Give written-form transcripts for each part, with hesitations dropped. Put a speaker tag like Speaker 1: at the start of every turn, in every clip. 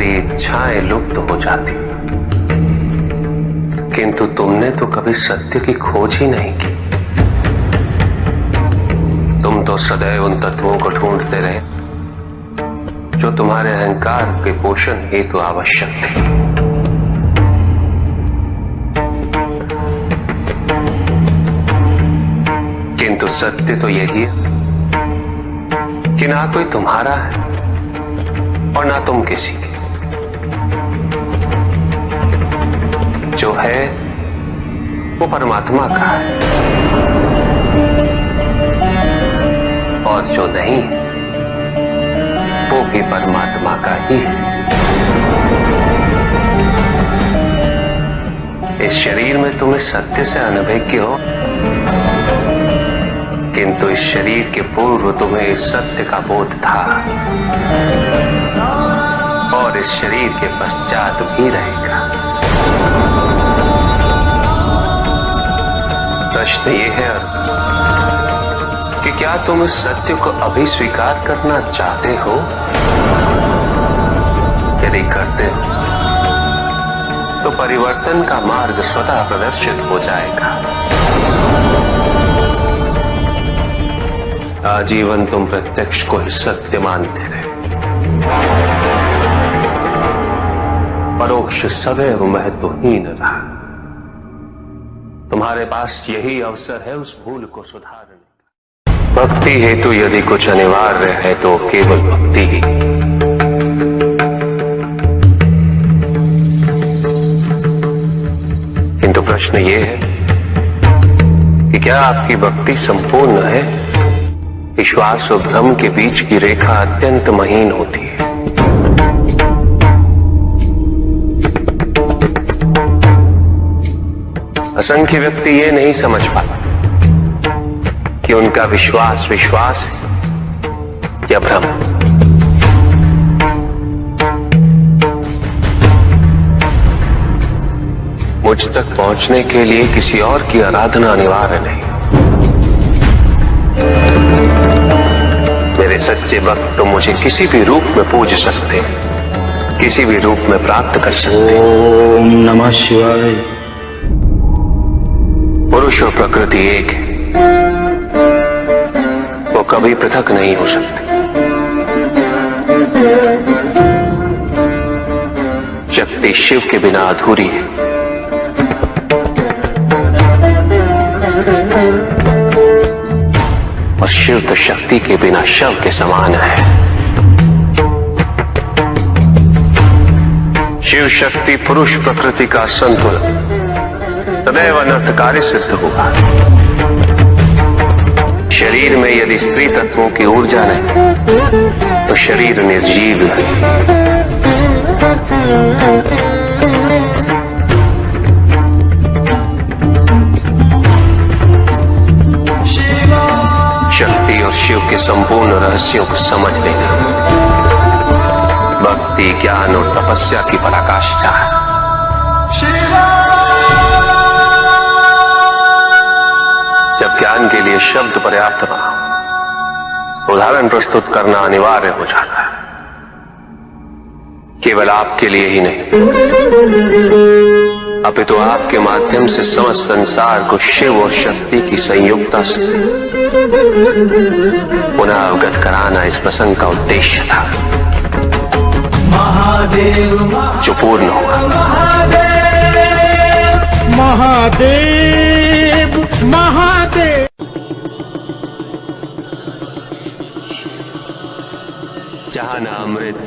Speaker 1: सारी इच्छाएं लुप्त हो जाती, किंतु तुमने तो कभी सत्य की खोज ही नहीं की। तुम तो सदैव उन तत्वों को ढूंढते रहे जो तुम्हारे अहंकार के पोषण हेतु आवश्यक थे। किंतु सत्य तो यही है कि ना कोई तुम्हारा है और ना तुम किसी के। जो है वो परमात्मा का है और जो नहीं वो भी परमात्मा का ही है। इस शरीर में तुम इस सत्य से अनभिज्ञ हो, किंतु इस शरीर के पूर्व तुम्हें इस सत्य का बोध था और इस शरीर के पश्चात भी रहेगा। प्रश्न ये है कि क्या तुम इस सत्य को अभी स्वीकार करना चाहते हो? यदि करते हो तो परिवर्तन का मार्ग स्वतः प्रदर्शित हो जाएगा। आजीवन तुम प्रत्यक्ष को ही सत्य मानते रहे, परोक्ष सदैव महत्वहीन रहा। तुम्हारे पास यही अवसर है उस भूल को सुधारने का। भक्ति हेतु यदि कुछ अनिवार्य है तो केवल भक्ति ही। किंतु प्रश्न ये है कि क्या आपकी भक्ति संपूर्ण है? विश्वास और भ्रम के बीच की रेखा अत्यंत महीन होती है। असंख्य व्यक्ति ये नहीं समझ पाते कि उनका विश्वास विश्वास है या भ्रम। मुझ तक पहुंचने के लिए किसी और की आराधना अनिवार्य नहीं। मेरे सच्चे भक्त तो मुझे किसी भी रूप में पूज सकते, किसी भी रूप में प्राप्त कर सकते।
Speaker 2: ओम नमः शिवाय।
Speaker 1: पुरुष और प्रकृति एक है, वो कभी पृथक नहीं हो सकते। शक्ति शिव के बिना अधूरी है और शिव तो शक्ति के बिना शव के समान है। शिव शक्ति पुरुष प्रकृति का संतुलन सदैव अनर्थकारी सिद्ध होगा। शरीर में यदि स्त्री तत्वों की ऊर्जा नहीं तो शरीर निर्जीव है। शक्ति और शिव के संपूर्ण रहस्यों को समझ लेना भक्ति, ज्ञान और तपस्या की पराकाष्ठा है। जब ज्ञान के लिए शब्द पर्याप्त ना हो, उदाहरण प्रस्तुत करना अनिवार्य हो जाता है। केवल आपके लिए ही नहीं, अपितु आपके माध्यम से समस्त संसार को शिव और शक्ति की संयुक्ता से पुनः अवगत कराना इस प्रसंग का उद्देश्य था, जो पूर्ण हुआ।
Speaker 2: महादेव महादेव।
Speaker 1: जहां न अमृत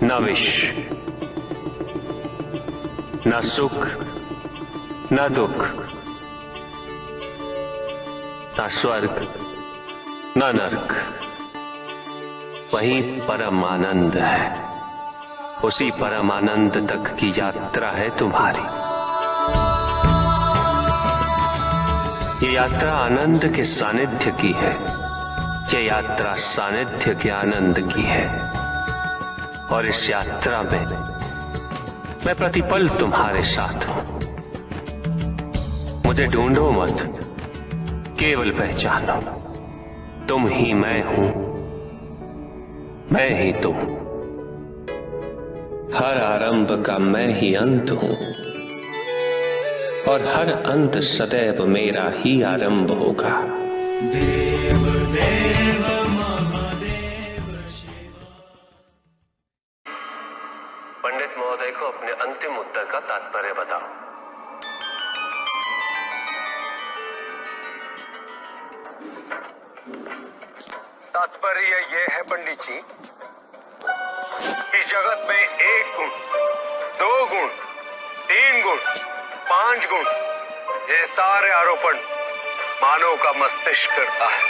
Speaker 1: न विष, न सुख न दुख, न स्वर्ग न नरक, वही परम आनंद है। उसी परम आनंद तक की यात्रा है तुम्हारी। ये यात्रा आनंद के सानिध्य की है, ये यात्रा सानिध्य के आनंद की है। और इस यात्रा में मैं प्रतिपल तुम्हारे साथ हूं। मुझे ढूंढो मत, केवल पहचानो, तुम ही मैं हूं, मैं ही तुम। हर आरंभ का मैं ही अंत हूं और हर अंत सदैव मेरा ही आरंभ होगा।
Speaker 2: देव देव महादेव शिव।
Speaker 1: पंडित महोदय को अपने अंतिम उत्तर का तात्पर्य बताओ।
Speaker 3: तात्पर्य ये है पंडित जी, इस जगत में 1 गुण, 2 गुण, 3 गुण, 5 गुण, ये सारे आरोपण मानव का मस्तिष्क करता है।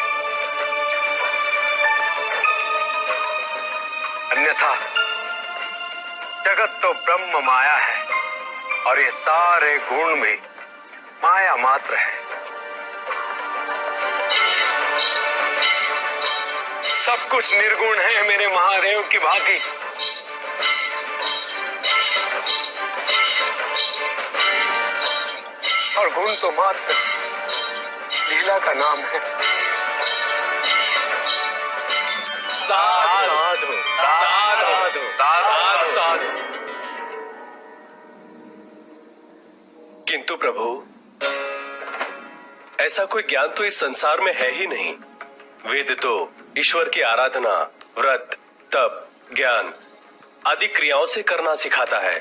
Speaker 3: अन्यथा जगत तो ब्रह्म माया है और ये सारे गुण भी माया मात्र है। सब कुछ निर्गुण है मेरे महादेव की भांति। और गुण तो मात्र लीला का नाम है। साधु साधु साधु साधु।
Speaker 4: किंतु प्रभु, ऐसा कोई ज्ञान तो इस संसार में है ही नहीं। वेद तो ईश्वर की आराधना, व्रत, तप, ज्ञान आदि क्रियाओं से करना सिखाता है।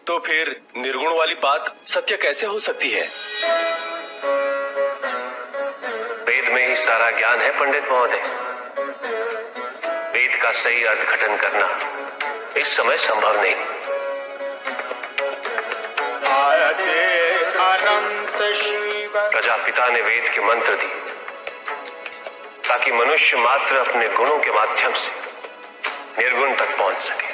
Speaker 4: तो फिर निर्गुण वाली बात सत्य कैसे हो सकती है?
Speaker 1: वेद में ही सारा ज्ञान है पंडित महोदय। वेद का सही अर्थघटन करना इस समय संभव नहीं।
Speaker 2: अनंत शिव।
Speaker 1: प्रजापिता ने वेद के मंत्र दिए ताकि मनुष्य मात्र अपने गुणों के माध्यम से निर्गुण तक पहुंच सके।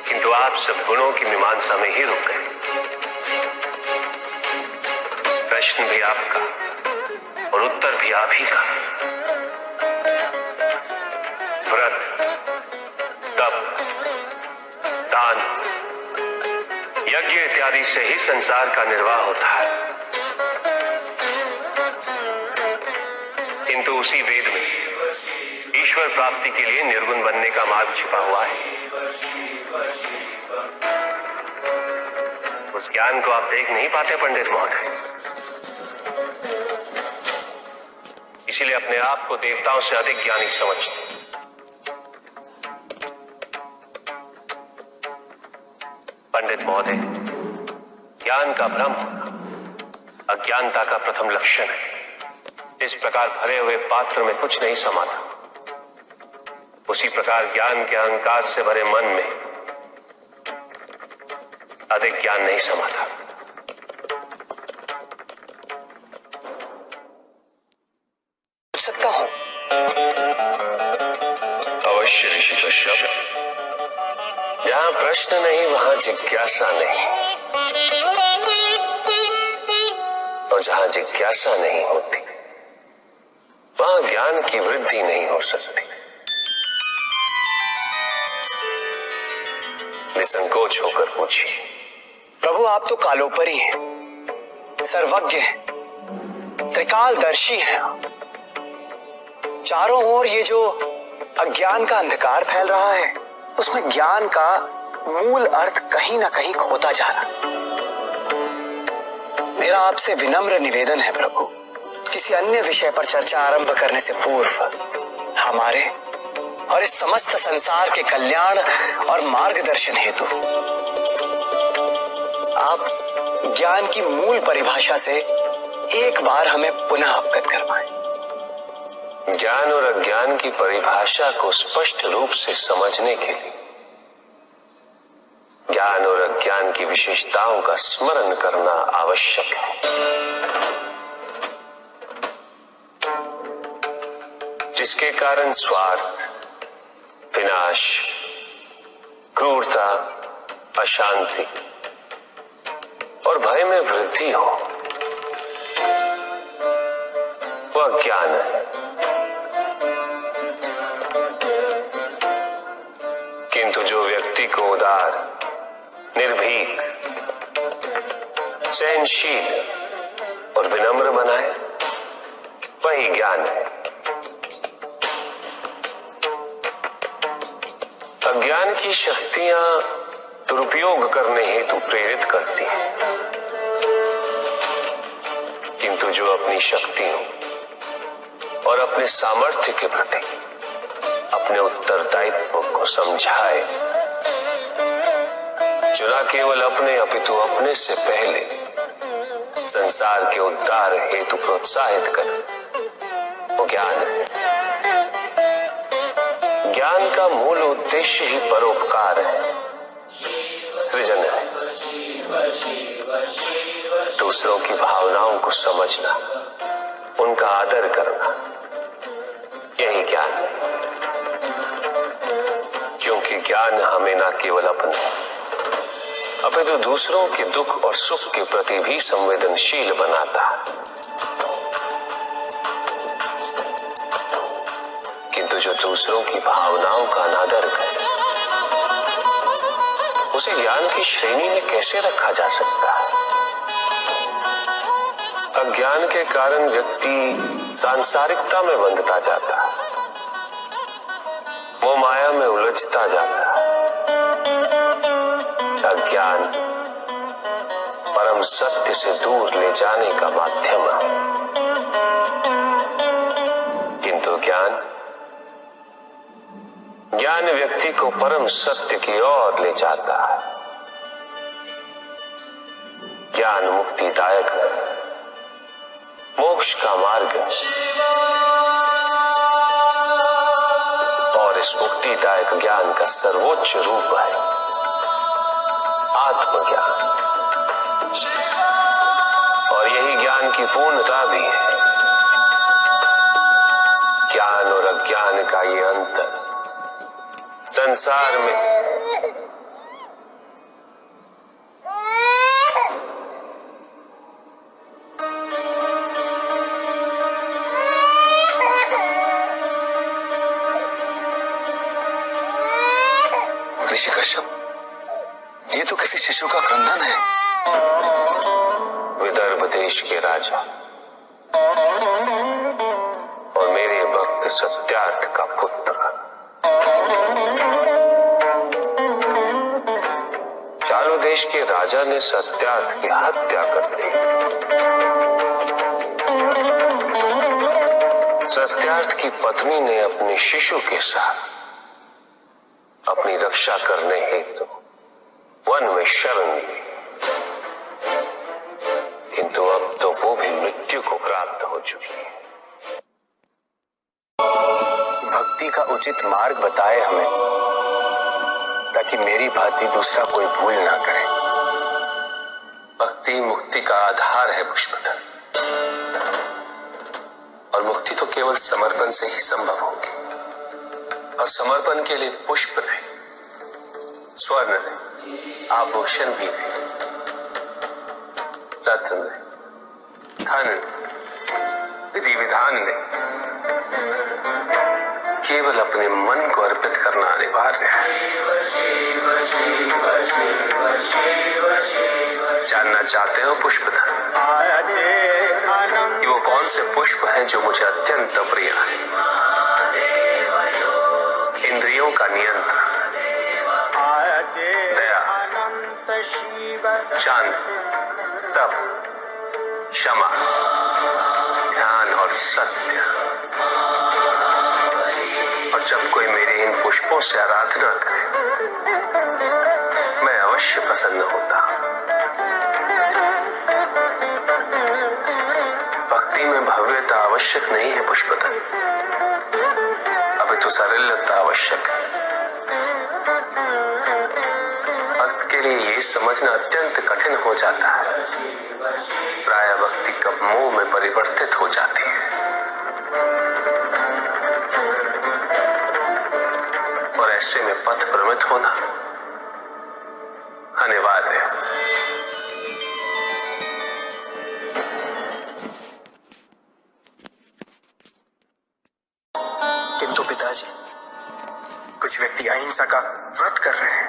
Speaker 1: किंतु आप सब गुणों की मीमांसा में ही रुक गए। प्रश्न भी आपका और उत्तर भी आप ही का। व्रत, तप, दान, यज्ञ इत्यादि से ही संसार का निर्वाह होता है। किंतु उसी वेद में ईश्वर प्राप्ति के लिए निर्गुण बनने का मार्ग छिपा हुआ है। उस ज्ञान को आप देख नहीं पाते पंडित महोदय। इसीलिए अपने आप को देवताओं से अधिक ज्ञानी समझते। पंडित महोदय, ज्ञान का भ्रम अज्ञानता का प्रथम लक्षण है। इस प्रकार भरे हुए पात्र में कुछ नहीं समा था, उसी प्रकार ज्ञान के अहंकार से भरे मन में अधिक ज्ञान नहीं समा था।
Speaker 3: पूछ सकता हूं?
Speaker 1: अवश्य ऋषि कश्यप। जहां प्रश्न नहीं वहां जिज्ञासा नहीं, और जहां जिज्ञासा नहीं होती वहां ज्ञान की वृद्धि नहीं हो सकती। निसंकोच होकर पूछिए।
Speaker 3: प्रभु, आप तो कालोपरी हैं, सर्वज्ञ हैं, त्रिकालदर्शी हैं। चारों ओर ये जो अज्ञान का अंधकार फैल रहा है, उसमें ज्ञान का मूल अर्थ कहीं ना कहीं खोता जा रहा। मेरा आपसे विनम्र निवेदन है प्रभु, किसी अन्य विषय पर चर्चा आरंभ करने से पूर्व हमारे और इस समस्त संसार के कल्याण और मार्गदर्शन हेतु आप ज्ञान की मूल परिभाषा से एक बार हमें पुनः अवगत करवाएं।
Speaker 1: ज्ञान और अज्ञान की परिभाषा को स्पष्ट रूप से समझने के लिए ज्ञान और अज्ञान की विशेषताओं का स्मरण करना आवश्यक है। जिसके कारण स्वार्थ, विनाश, क्रूरता, अशांति और भय में वृद्धि हो, वह ज्ञान है। किंतु जो व्यक्ति को उदार, निर्भीक, सहनशील और विनम्र बनाए, वही ज्ञान है। अज्ञान की शक्तियां दुरुपयोग करने हेतु प्रेरित करती हैं, किंतु जो अपनी शक्तियों और अपने सामर्थ्य के प्रति अपने उत्तरदायित्व को समझाए, जो न केवल अपने अपितु अपने से पहले संसार के उद्धार हेतु प्रोत्साहित करे, वो ज्ञान है। ज्ञान का मूल उद्देश्य ही परोपकार है, सृजन है। दूसरों की भावनाओं को समझना, उनका आदर करना, यही ज्ञान है। क्योंकि ज्ञान हमें न केवल अपने अपितु दूसरों के दुख और सुख के प्रति भी संवेदनशील बनाता है। किंतु जो दूसरों की भावनाओं का अनादर करे, उसे ज्ञान की श्रेणी में कैसे रखा जा सकता है? अज्ञान के कारण व्यक्ति सांसारिकता में बंधता जाता है, वो माया में उलझता जाता है। अज्ञान परम सत्य से दूर ले जाने का माध्यम है, किंतु ज्ञान व्यक्ति को परम सत्य की ओर ले जाता है। ज्ञान मुक्तिदायक है, मोक्ष का मार्ग है, और इस मुक्तिदायक ज्ञान का सर्वोच्च रूप है आत्मज्ञान, और यही ज्ञान की पूर्णता भी है। ज्ञान और अज्ञान का ये अंतर संसार में
Speaker 3: ऋषि कश्यप, ये तो किसी शिशु का क्रंदन है।
Speaker 1: विदर्भ देश के राजा और मेरे भक्त सत्यार्थ का पुत्र, चालू देश के राजा ने सत्यार्थ की हत्या कर दी। सत्यार्थ की पत्नी ने अपने शिशु के साथ अपनी रक्षा करने हेतु वन में शरण ली, किंतु अब तो वो भी मृत्यु को प्राप्त हो चुकी है।
Speaker 3: भक्ति का उचित मार्ग बताए हमें, ताकि मेरी भांति दूसरा कोई भूल ना करे।
Speaker 1: भक्ति मुक्ति का आधार है पुष्पधर, और मुक्ति तो केवल समर्पण से ही संभव होगी। और समर्पण के लिए पुष्प नहीं, स्वर्ण नहीं, आभूषण भी नहीं, रत्न नहीं, धन नहीं, विधि विधान नहीं, केवल अपने मन को अर्पित करना अनिवार्य है। जानना चाहते हो पुष्पधर कि वो कौन से पुष्प हैं जो मुझे अत्यंत प्रिय है? इंद्रियों का नियंत्रण, दया, शांति, तप, क्षमा, ध्यान और सत्य। और जब कोई मेरे इन पुष्पों से आराधना करे, मैं अवश्य प्रसन्न होता। भक्ति में भव्यता आवश्यक नहीं है पुष्पधर, अपितु सरलता आवश्यक है। भक्त के लिए ये समझना अत्यंत कठिन हो जाता है, प्राय भक्ति कब मोह में परिवर्तित हो जाती है, और ऐसे में पथ भ्रमित होना अनिवार्य है।
Speaker 3: किंतु पिताजी, कुछ व्यक्ति अहिंसा का व्रत कर रहे हैं,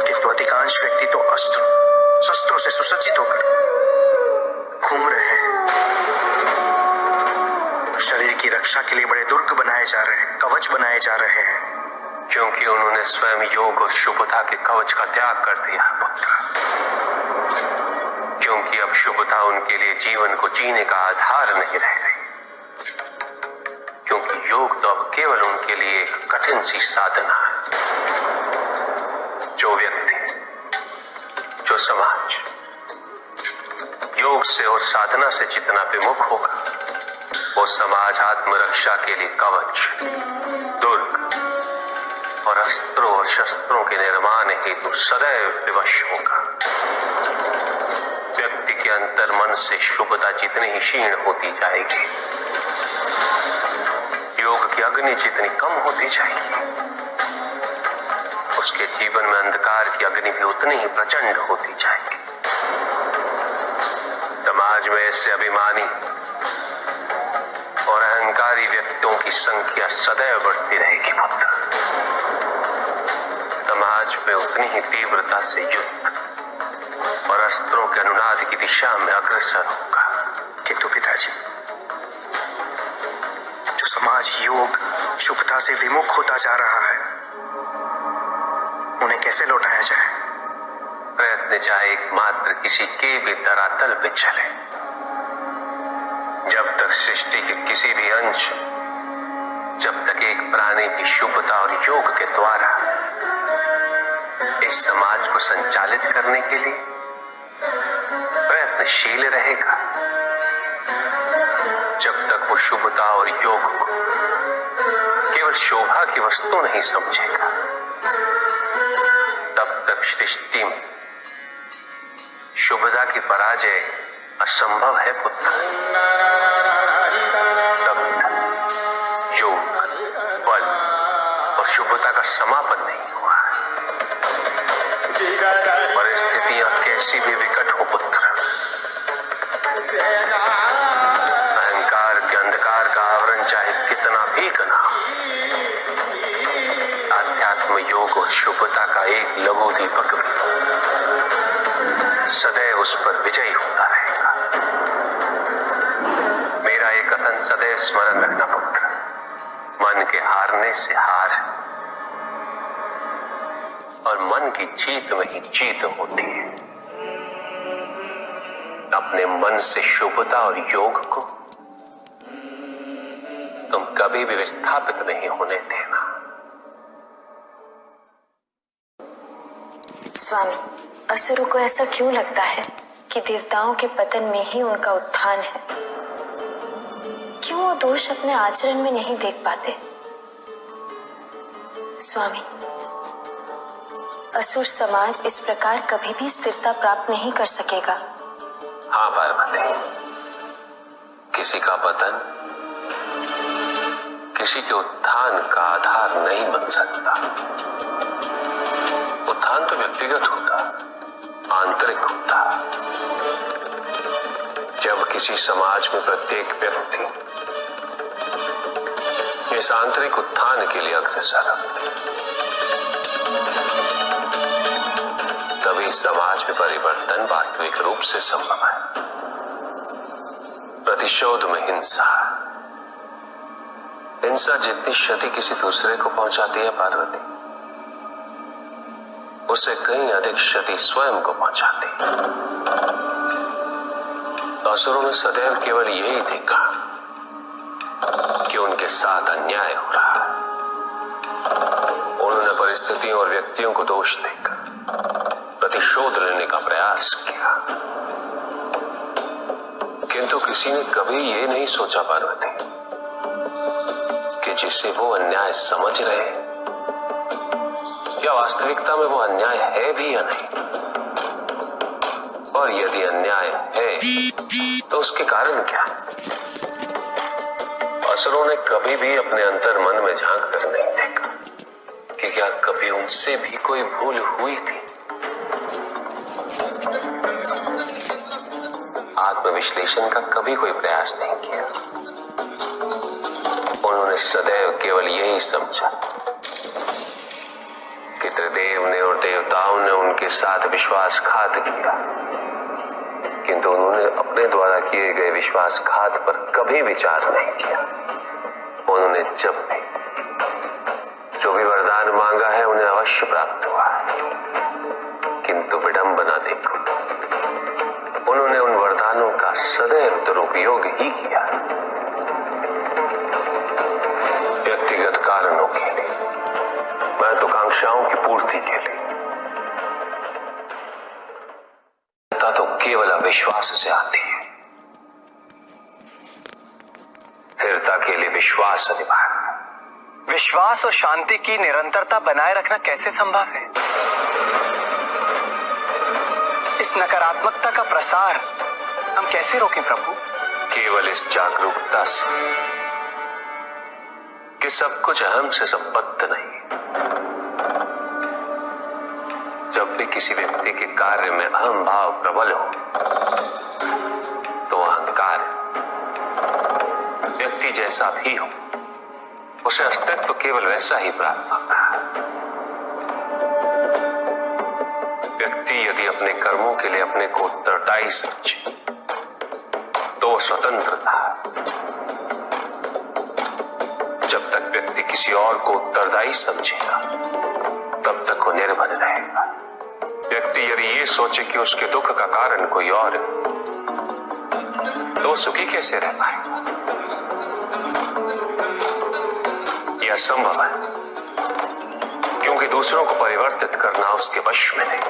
Speaker 3: किंतु अधिकांश व्यक्ति तो अस्त्रों शस्त्रों से सुसज्जित होकर घूम रहे हैं।
Speaker 5: रक्षा के लिए बड़े दुर्ग बनाए जा रहे हैं, कवच बनाए जा रहे हैं।
Speaker 1: क्योंकि उन्होंने स्वयं योग और शुभता के कवच का त्याग कर दिया है पुत्र। क्योंकि अब शुभता उनके लिए जीवन को जीने का आधार नहीं रह गई। क्योंकि योग तो अब केवल उनके लिए एक कठिन सी साधना है। जो व्यक्ति, जो समाज योग से और साधना से जितना विमुख होगा, वो समाज आत्मरक्षा के लिए कवच, दुर्ग और अस्त्रों और शस्त्रों के निर्माण हेतु सदैव विवश होगा। व्यक्ति के अंतर मन से शुभता जितनी ही क्षीण होती जाएगी, योग की अग्नि जितनी कम होती जाएगी, उसके जीवन में अंधकार की अग्नि भी उतनी ही प्रचंड होती जाएगी। समाज में ऐसे अभिमानी और अहंकारी व्यक्तियों की संख्या सदैव बढ़ती रहेगी पुत्र। समाज में उतनी ही तीव्रता से युद्ध और अस्त्रों के अनुनाद की दिशा में अग्रसर होगा।
Speaker 5: किंतु पिताजी, जो समाज योग शुभता से विमुख होता जा रहा है, उन्हें कैसे लौटाया जाए?
Speaker 1: प्रयत्न चाहे एकमात्र किसी के भी धरातल पे चले। जब तक सृष्टि के किसी भी अंश, जब तक एक प्राणी भी शुभता और योग के द्वारा इस समाज को संचालित करने के लिए प्रयत्नशील रहेगा, जब तक वो शुभता और योग को केवल शोभा की वस्तु नहीं समझेगा, तब तक सृष्टि में शुभता की पराजय असंभव है पुत्र। तब तक योग, बल और शुभता का समापन नहीं हुआ है। परिस्थितियां कैसी भी विकट हो पुत्र, अहंकार के अंधकार का आवरण चाहे कितना भी घना, आध्यात्म योग और शुभता का एक लघु दीपक भी सदैव उस पर विजयी होता रहेगा। मेरा एक कथन सदैव स्मरण रखना पुत्र, मन के हारने से हार है और मन की जीत में ही जीत होती है। अपने मन से शुभता और योग को तुम कभी भी विस्थापित नहीं होने देना।
Speaker 6: स्वामी, असुरों को ऐसा क्यों लगता है कि देवताओं के पतन में ही उनका उत्थान है? क्यों वो दोष अपने आचरण में नहीं देख पाते? स्वामी, असुर समाज इस प्रकार कभी भी स्थिरता प्राप्त नहीं कर सकेगा।
Speaker 1: हाँ पार्वती, किसी का पतन किसी के उत्थान का आधार नहीं बन सकता। उत्थान तो व्यक्तिगत होता, आंतरिक होता। जब किसी समाज में प्रत्येक व्यक्ति इस आंतरिक उत्थान के लिए अग्रसर, तभी समाज में परिवर्तन वास्तविक रूप से संभव है। प्रतिशोध में हिंसा, हिंसा जितनी क्षति किसी दूसरे को पहुंचाती है पार्वती, उससे कहीं अधिक क्षति स्वयं को पहुंचाती है। असुरों ने सदैव केवल यही देखा कि उनके साथ अन्याय हो रहा है। उन्होंने परिस्थितियों और व्यक्तियों को दोष देकर प्रतिशोध लेने का प्रयास किया, किंतु किसी ने कभी ये नहीं सोचा पार्वती कि जिसे वो अन्याय समझ रहे हैं, क्या वास्तविकता में वो अन्याय है भी या नहीं, और यदि अन्याय है तो उसके कारण क्या। असुरों ने कभी भी अपने अंतर मन में झांक कर नहीं देखा कि क्या कभी उनसे भी कोई भूल हुई थी। आत्मविश्लेषण का कभी कोई प्रयास नहीं किया। उन्होंने सदैव केवल यही समझा कि त्रिदेव ने और देवताओं ने उनके साथ विश्वासघात किया, किंतु उन्होंने अपने द्वारा किए गए विश्वासघात पर कभी विचार नहीं किया। उन्होंने जब भी जो भी वरदान मांगा है उन्हें अवश्य प्राप्त हुआ है, किंतु विडंबना देखो, उन्होंने उन वरदानों का सदैव दुरुपयोग ही किया, व्यक्तिगत कारणों के लिए, महत्वाकांक्षाओं की पूर्ति के लिए। तो केवल अविश्वास से आती है, स्थिरता के लिए विश्वास अनिवार्य।
Speaker 3: विश्वास और शांति की निरंतरता बनाए रखना कैसे संभव है? इस नकारात्मकता का प्रसार हम कैसे रोकें प्रभु?
Speaker 1: केवल इस जागरूकता से कि सब कुछ अहम से संबद्ध नहीं। जब भी किसी व्यक्ति के कार्य में अहम भाव प्रबल हो तो अहंकार व्यक्ति जैसा भी हो उसे अस्तित्व केवल वैसा ही प्राप्त होता है। व्यक्ति यदि अपने कर्मों के लिए अपने को उत्तरदायी समझे तो वो स्वतंत्र था। जब तक व्यक्ति किसी और को उत्तरदायी समझेगा तब तक वो निर्भर रहेगा। व्यक्ति यदि ये सोचे कि उसके दुख का कारण कोई और है तो सुखी कैसे रह पाएगा? यह असंभव है, क्योंकि दूसरों को परिवर्तित करना उसके वश में नहीं,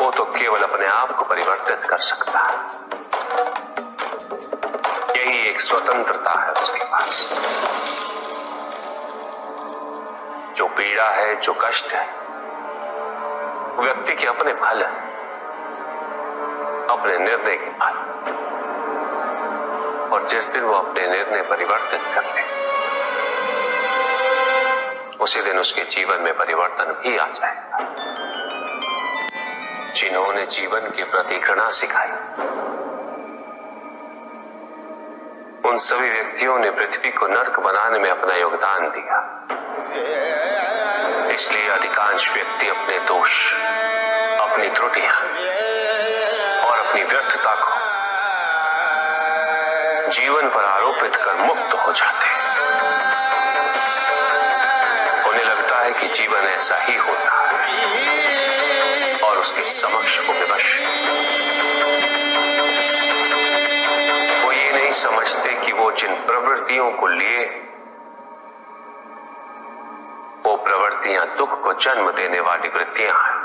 Speaker 1: वो तो केवल अपने आप को परिवर्तित कर सकता है। यही एक स्वतंत्रता है उसके पास। जो पीड़ा है, जो कष्ट है, व्यक्ति के अपने फल है, अपने निर्णय के फल। और जिस दिन वो अपने निर्णय परिवर्तित कर ले उसी दिन उसके जीवन में परिवर्तन भी आ जाएगा। जिन्होंने जीवन के प्रति घृणा सिखाई उन सभी व्यक्तियों ने पृथ्वी को नर्क बनाने में अपना योगदान दिया। इसलिए अधिकांश व्यक्ति अपने दोष, अपनी त्रुटियां और अपनी व्यर्थता को जीवन पर आरोपित कर मुक्त हो जाते हैं। उन्हें लगता है कि जीवन ऐसा ही होता है और उसके समक्ष वो विवश है। वो ये नहीं समझते कि वो जिन प्रवृत्तियों को लिए वो प्रवृत्तियां दुख को जन्म देने वाली वृत्तियां हैं।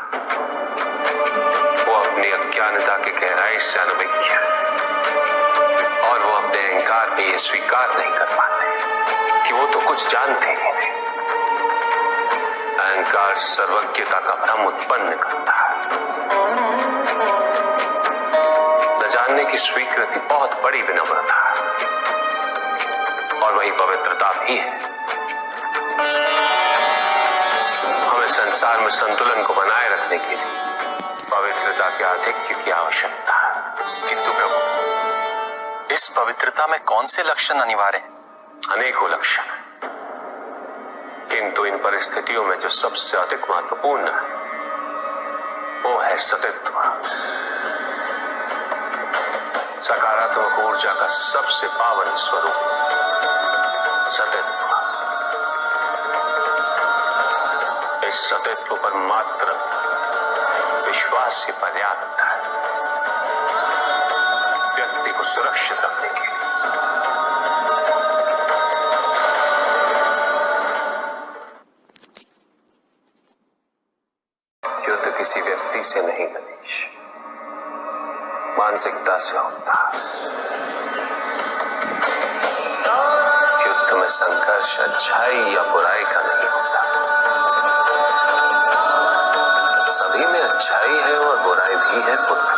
Speaker 1: वो अपनी अज्ञानता के गहराई से अनभिज्ञ है और वो अपने अहंकार में ये स्वीकार नहीं कर पाते कि वो तो कुछ जानते ही नहीं। अहंकार सर्वज्ञता का भ्रम उत्पन्न करता है। न जानने की स्वीकृति बहुत बड़ी विनम्रता है और वही पवित्रता भी है। हमें संसार में संतुलन को बनाए रखने के लिए पवित्रता के आधिक्य की आवश्यकता है।
Speaker 7: किंतु प्रभु, इस पवित्रता में कौन से लक्षण अनिवार्य हैं?
Speaker 1: अनेकों लक्षण हैं, किंतु इन परिस्थितियों में जो सबसे अधिक महत्वपूर्ण है वो है सतित्व। सकारात्मक ऊर्जा का सबसे पावन स्वरूप सतित्व। इस सतित्व पर मात्र विश्वास ही पर्याप्त है व्यक्ति को सुरक्षित रखने के लिए। युद्ध किसी व्यक्ति से नहीं गणेश, मानसिकता से होता है। युद्ध में संघर्ष अच्छाई या बुराई का नहीं होता, सभी में अच्छाई है और बुराई भी है पुत्र।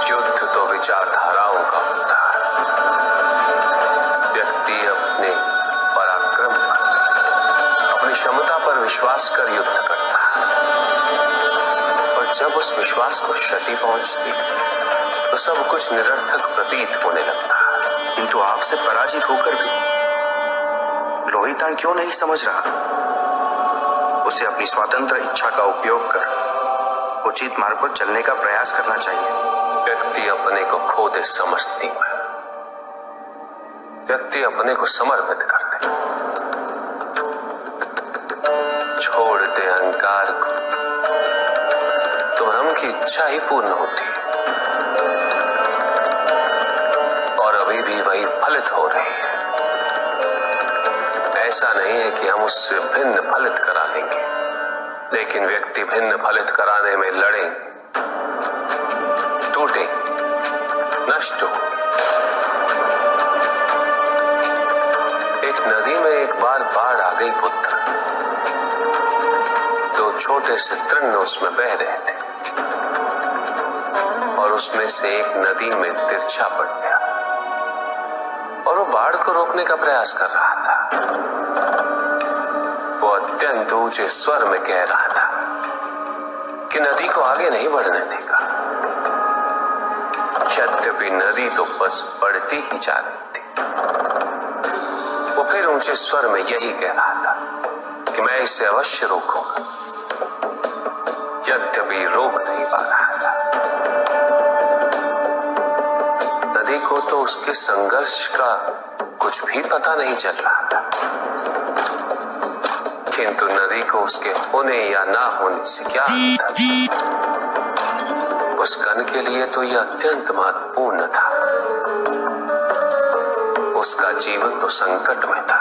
Speaker 1: युद्ध तो विचारधाराओं का होता है। व्यक्ति अपने पराक्रम पर, अपनी क्षमता पर विश्वास कर युद्ध करता है और जब उस विश्वास को क्षति पहुंचती तो सब कुछ निरर्थक प्रतीत होने लगता है।
Speaker 5: किंतु आपसे पराजित होकर भी लोहितांग क्यों नहीं समझ रहा? उसे अपनी स्वतंत्र इच्छा का उपयोग कर उचित मार्ग पर चलने का प्रयास करना चाहिए।
Speaker 1: व्यक्ति अपने को खो दे समझती है व्यक्ति अपने को समर्पित कर दे, छोड़ दे अहंकार को, तो भ्रम की इच्छा ही पूर्ण होती है और अभी भी वही फलित हो रही है। ऐसा नहीं है कि हम उससे भिन्न फलित करा लेंगे, लेकिन व्यक्ति भिन्न फलित कराने में लड़ेंगे, टूटेंगे, नष्ट हो। एक नदी में एक बार बाढ़ आ गई पुत्र। दो छोटे से तृण उसमें बह रहे थे और उसमें से एक नदी में तिरछा पड़ गया और वो बाढ़ को रोकने का प्रयास कर रहा था। वो अत्यंत ऊंचे स्वर में कह रहा था कि नदी को आगे नहीं बढ़ने देगा। यद्यपि नदी तो बस बढ़ती ही जा रही थी। वो फिर ऊंचे स्वर में यही कह रहा था कि मैं इसे अवश्य रोकूंगा, यद्यपि रोक नहीं पा रहा था। नदी को तो उसके संघर्ष का कुछ भी पता नहीं चल रहा था, किंतु नदी को उसके होने या ना होने से क्या था? उस कण के लिए तो यह अत्यंत महत्वपूर्ण था। उसका जीवन तो संकट में था।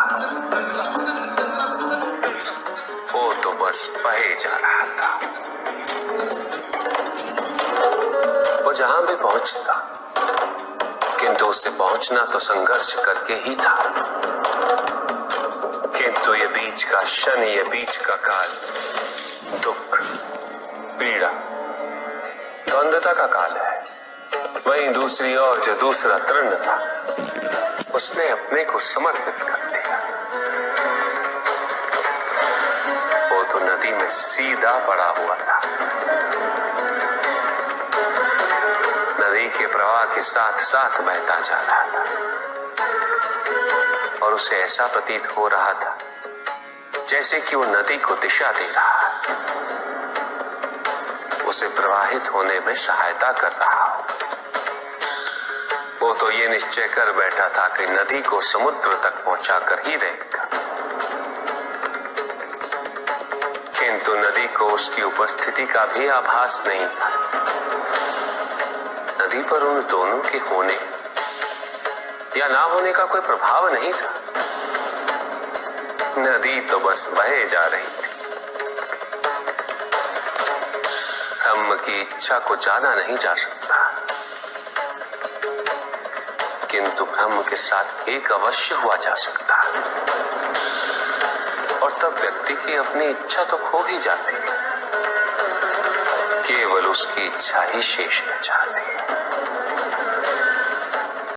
Speaker 1: वो तो बस बहे जा रहा था। वो जहां भी पहुंचता, किंतु उससे पहुंचना तो संघर्ष करके ही था। किंतु ये बीच का क्षण, ये बीच का काल दुख, पीड़ा, द्वंद्वता का काल है। वहीं दूसरी ओर जो दूसरा तृण था, उसने अपने को समर्पित कर दिया। वो तो नदी में सीधा पड़ा हुआ था, नदी के प्रवाह के साथ साथ बहता जा रहा था और उसे ऐसा प्रतीत हो रहा था जैसे कि वो नदी को दिशा दे रहा है, उसे प्रवाहित होने में सहायता कर रहा हो। वो तो ये निश्चय कर बैठा था कि नदी को समुद्र तक पहुंचाकर ही रहेगा, किंतु नदी को उसकी उपस्थिति का भी आभास नहीं था। नदी पर उन दोनों के होने या ना होने का कोई प्रभाव नहीं था। नदी तो बस बहे जा रही थी। ब्रह्म की इच्छा को जाना नहीं जा सकता, किंतु ब्रह्म के साथ एक अवश्य हुआ जा सकता है और तब व्यक्ति की अपनी इच्छा तो खो ही जाती है, केवल उसकी इच्छा ही शेष रह जाती है।